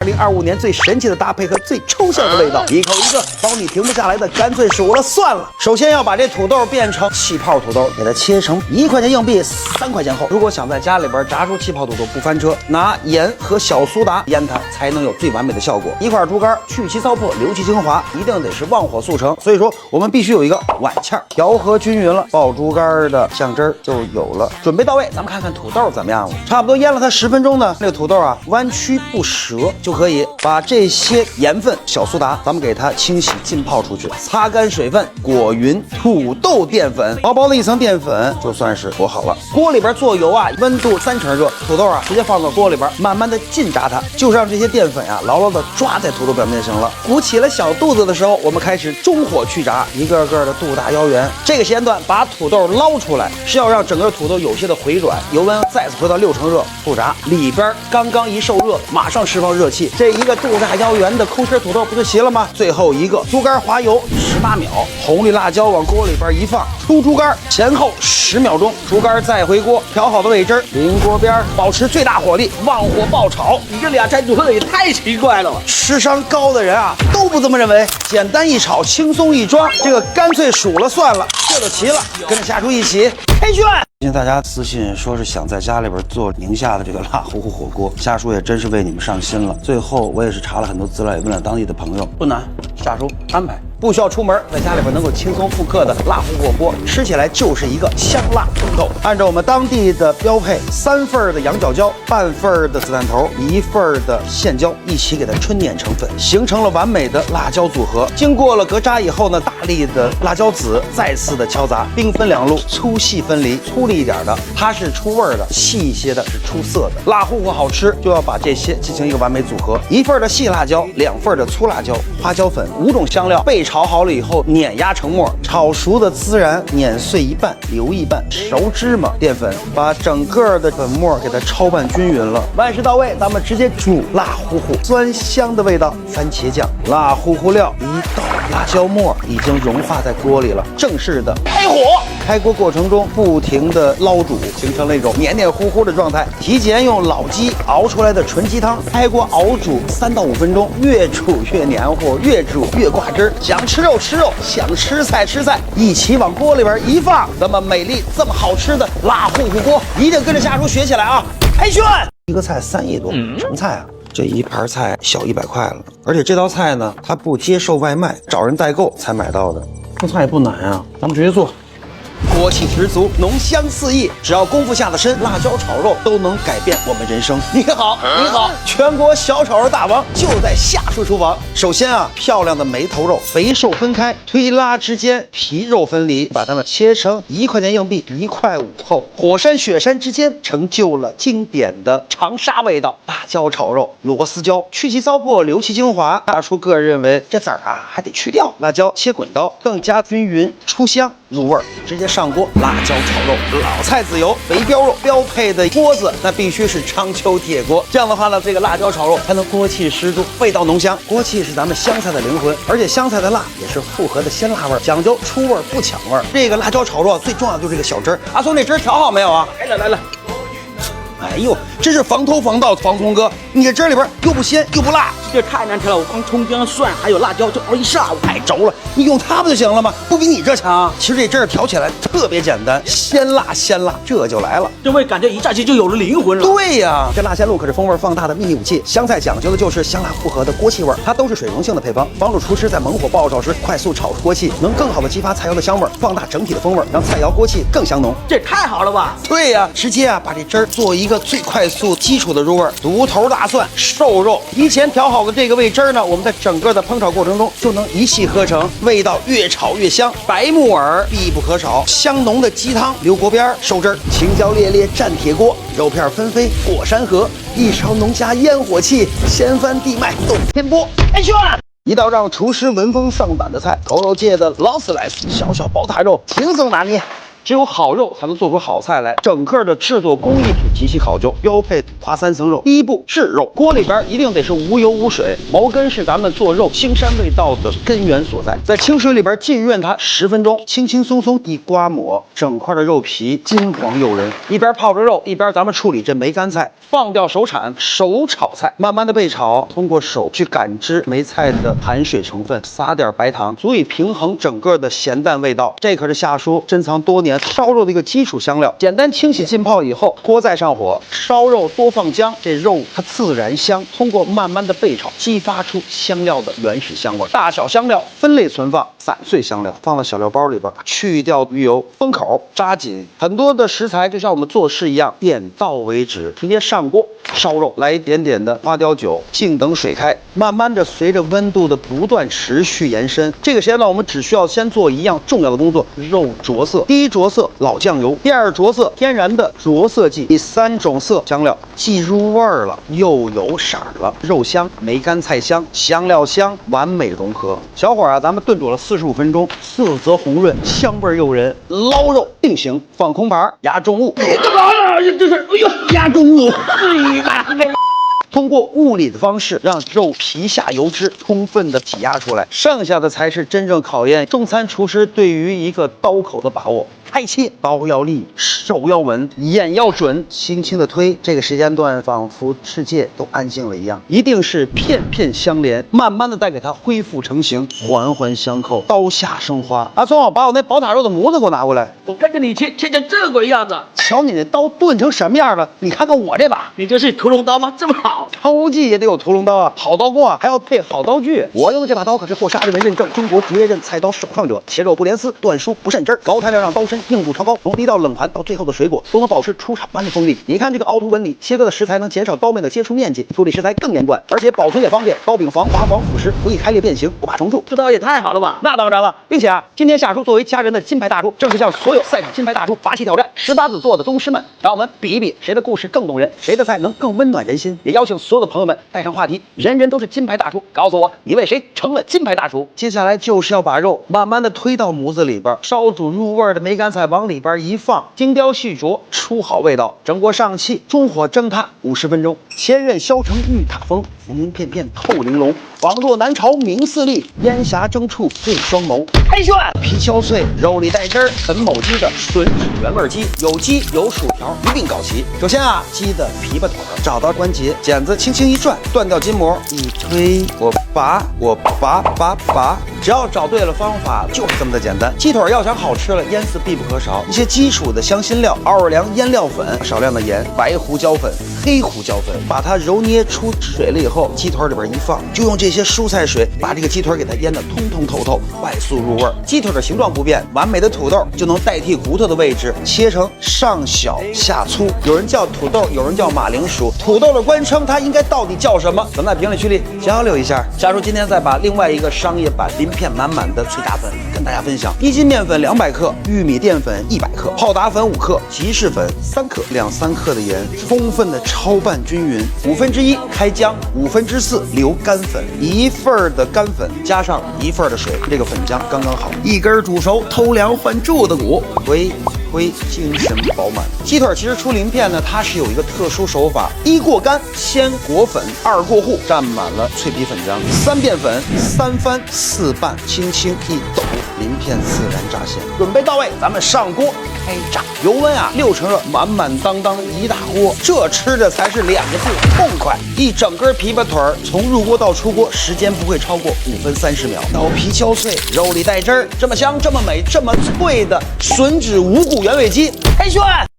2025年最神奇的搭配和最抽象的味道，一口一个，包你停不下来的，干脆数了算了。首先要把这土豆变成气泡土豆，给它切成1块钱硬币3块钱厚。如果想在家里边炸出气泡土豆不翻车，拿盐和小苏打腌它，才能有最完美的效果。1块猪肝，去其糟粕，留其精华，一定得是旺火速成。所以说我们必须有一个碗签，调和均匀了，爆猪肝的酱汁儿就有了。准备到位，咱们看看土豆怎么样了。差不多腌了它10分钟呢，这个土豆啊弯曲不折。就可以把这些盐分、小苏打，咱们给它清洗浸泡出去，擦干水分，裹匀土豆淀粉，薄薄的一层淀粉就算是裹好了。锅里边做油啊，温度3成热，土豆啊直接放到锅里边，慢慢的浸炸它，就让这些淀粉啊牢牢的抓在土豆表面就行了。鼓起了小肚子的时候，我们开始中火去炸，一个个的肚大腰圆。这个时间段把土豆捞出来，是要让整个土豆有些的回软，油温再次回到6成热，不炸，里边刚刚一受热，马上释放热气，这一个肚大腰圆的抠身土豆不就齐了吗？最后一个猪肝滑油18秒，红绿辣椒往锅里边一放，出猪肝，前后10秒钟，猪肝再回锅，调好的味汁淋锅边，保持最大火力，旺火爆炒。你这俩拆土豆也太奇怪了，智商高的人啊都不这么认为。简单一炒，轻松一装，这个干脆数了算了，这就齐了。跟着夏叔一起开卷。最近大家私信说是想在家里边做宁夏的这个辣乎乎火锅，夏叔也真是为你们上心了。最后我也是查了很多资料，也问了当地的朋友，不难，夏叔安排。不需要出门，在家里边能够轻松复刻的辣乎火锅，吃起来就是一个香辣土豆。按照我们当地的标配，3份的羊角椒，半份的子弹头，1份的线椒，一起给它抻碾成粉，形成了完美的辣椒组合。经过了隔渣以后呢，大粒的辣椒籽再次的敲砸，兵分2路，粗细分离，粗粒一点的它是出味的，细一些的是出色的。辣乎乎好吃，就要把这些进行一个完美组合，1份的细辣椒，2份的粗辣椒，花椒粉，5种香料备炒好了以后，碾压成沫，炒熟的孜然碾碎一半，留一半，熟芝麻、淀粉，把整个的粉末给它焯拌均匀了。万事到位，咱们直接煮，辣乎乎、酸香的味道，番茄酱、辣乎乎料一倒，辣椒末已经融化在锅里了，正式的开火。开锅过程中不停的捞煮，形成了一种黏黏糊糊的状态。提前用老鸡熬出来的纯鸡汤，开锅熬煮3到5分钟，越煮越黏糊，越煮越挂汁。想吃肉吃肉，想吃菜吃菜，一起往锅里边一放，这么美丽、这么好吃的辣乎乎锅，一定跟着夏叔学起来啊！开卷，一个菜3亿多，什么菜啊？这一盘菜小100块了，而且这道菜呢，它不接受外卖，找人代购才买到的。做菜也不难啊，咱们直接做。锅气十足，浓香四溢，只要功夫下得深，辣椒炒肉都能改变我们人生。你好，你好，全国小炒肉大王就在夏叔厨房。首先啊，漂亮的梅头肉，肥瘦分开，推拉之间皮肉分离，把它们切成1块钱硬币1块5厚。火山雪山之间成就了经典的长沙味道。辣椒炒肉，螺丝椒去其糟粕，留其精华。夏叔个人认为这籽儿啊还得去掉，辣椒切滚刀，更加均匀出香入味儿。直接上锅，辣椒炒肉，老菜籽油，肥膘肉，标配的锅子那必须是章丘铁锅。这样的话呢，这个辣椒炒肉才能锅气十足，味道浓香。锅气是咱们湘菜的灵魂，而且湘菜的辣也是复合的鲜辣味，讲究出味不抢味。这个辣椒炒肉最重要的就是这个小汁儿。阿松，这汁儿调好没有啊？来了。哎呦，这是防偷防盗防葱哥，你这汁里边又不鲜又不辣，这太难调了。我光葱姜蒜还有辣椒就熬一下午，太轴了。你用它不就行了吗？不比你这强。其实这汁儿调起来特别简单，鲜辣，这就来了。这味感觉一下去就有了灵魂了。对呀，这辣鲜露可是风味放大的秘密武器。湘菜讲究的就是香辣复合的锅气味，它都是水溶性的配方，帮助厨师在猛火爆炒时快速炒出锅气，能更好的激发菜肴的香味，放大整体的风味，让菜肴锅气更香浓。这也太好了吧？对呀，直接啊把这汁儿做一个最快速基础的入味。独头大蒜、瘦肉，提前调好的这个味汁呢，我们在整个的烹炒过程中就能一气呵成，味道越炒越香。白木耳必不可少，香浓的鸡汤留锅边收汁儿，青椒烈烈蘸铁锅，肉片纷飞过山河，一勺浓加烟火气，掀翻地脉动天波。开卷！一道让厨师闻风丧胆的菜，狗肉界的劳斯莱斯小爆塔肉，轻松拿捏。只有好肉才能做出好菜来。整个的制作工艺极其考究，标配华3层肉。第一步炙肉，锅里边一定得是无油无水，毛根是咱们做肉腥膻味道的根源所在。在清水里边浸润它10分钟，轻轻松松一刮抹，整块的肉皮金黄诱人。一边泡着肉，一边咱们处理这梅干菜，放掉手铲，手炒菜，慢慢的焙炒，通过手去感知梅菜的含水成分，撒点白糖，足以平衡整个的咸淡味道。这可是夏叔珍藏多年烧肉的一个基础香料。简单清洗浸泡以后，锅再上火，烧肉多放姜，这肉它自然香。通过慢慢的焙炒，激发出香料的原始香味。大小香料分类存放，散碎香料放到小料包里边，去掉鱼油，封口扎紧。很多的食材就像我们做事一样，点到为止，直接上锅烧肉，来一点点的花雕酒，静等水开，慢慢的随着温度的不断持续延伸。这个时间呢，我们只需要先做一样重要的工作：肉着色。第一着色老酱油，第二着色天然的着色剂，第3种色香料，既入味儿了又有色了，肉香、梅干菜香、香料香，完美融合。小火啊，咱们炖煮了45分钟，色泽红润，香味诱人。捞肉定型，放空盘，压重物。干嘛呢？这是哎呦，压重物。通过物理的方式，让肉皮下油脂充分的挤压出来，剩下的才是真正考验中餐厨师对于一个刀口的把握。开切，刀要利，手要稳，眼要准，轻轻的推。这个时间段仿佛世界都安静了一样，一定是片片相连，慢慢的再给它恢复成型，环环相扣，刀下生花。阿松，把我那宝塔肉的模子给我拿过来，我跟着你切成这个样子。瞧你那刀炖成什么样了？你看看我这把，你这是屠龙刀吗？这么好？刀技也得有屠龙刀啊，好刀工啊还要配好刀具。我用的这把刀可是获沙之门认证中国职业刃菜刀首创者，切肉不连丝，断书不渗汁，高材料让刀身硬度超高，从第一道冷盘到最后的水果都能保持出厂般的锋利。你看这个凹凸纹理，切割的食材能减少刀面的接触面积，处理食材更连贯，而且保存也方便。刀柄防滑防腐蚀，不易开裂变形，不怕重蛀。这刀也太好了吧？那当然了，并且啊，今天夏叔作为家人的金牌大厨，正式向所有赛场金牌大厨发起挑战。18子座的宗师们，让我们比一比谁的故事更动人，谁的菜能更温暖人心。也邀请所有的朋友们带上话题，人人都是金牌大厨，告诉我你为谁成了金牌大厨。接下来就是要把肉慢慢的推到模子里边，烧煮入味的梅干菜往里边一放，精雕细琢出好味道。整锅上气，中火蒸它50分钟，千仞削成玉塔风，浮云片片透玲珑。仿若南朝明四立，烟霞蒸处醉双眸。开涮，皮敲碎，肉里带汁儿，陈某鸡的吮指原味鸡，有鸡有薯条一并搞齐。首先啊，鸡的皮巴腿找到关节，剪子轻轻一转，断掉筋膜，一推我拔，只要找对了方法，就是这么的简单。鸡腿要想好吃了，腌渍必不可少，一些基础的香辛料，奥尔良腌料粉，少量的盐，白胡椒粉、黑胡椒粉，把它揉捏出水了以后，鸡腿里边一放，就用这些蔬菜水把这个鸡腿给它腌得通通透透，快速入味。鸡腿的形状不变，完美的土豆就能代替骨头的位置，切成上小下粗。有人叫土豆，有人叫马铃薯，土豆的官称它应该到底叫什么？咱们在评论区里交流一下。夏叔今天再把另外一个商业版鳞片满满的脆炸粉跟大家分享：1斤面粉200克，玉米淀粉100克，泡打粉5克，吉士粉3克，2-3克的盐，充分的焯拌均匀，1/5开姜，4/5流干粉，1份的干粉加上1份的水，这个粉浆刚刚好。1根煮熟偷梁换柱的骨，推精神饱满。鸡腿其实出鳞片呢，它是有一个特殊手法：1过干，先裹粉，2过糊，蘸满了脆皮粉浆，3变粉，3翻4拌，轻轻一抖，鳞片自然炸馅。准备到位，咱们上锅开炸。油温啊6成热，满满当当一大锅，这吃的才是2个字：痛快。一整根琵琶腿从入锅到出锅，时间不会超过5分30秒。刀皮敲碎，肉里带汁儿，这么香，这么美，这么脆的吮指无骨原味鸡，开涮。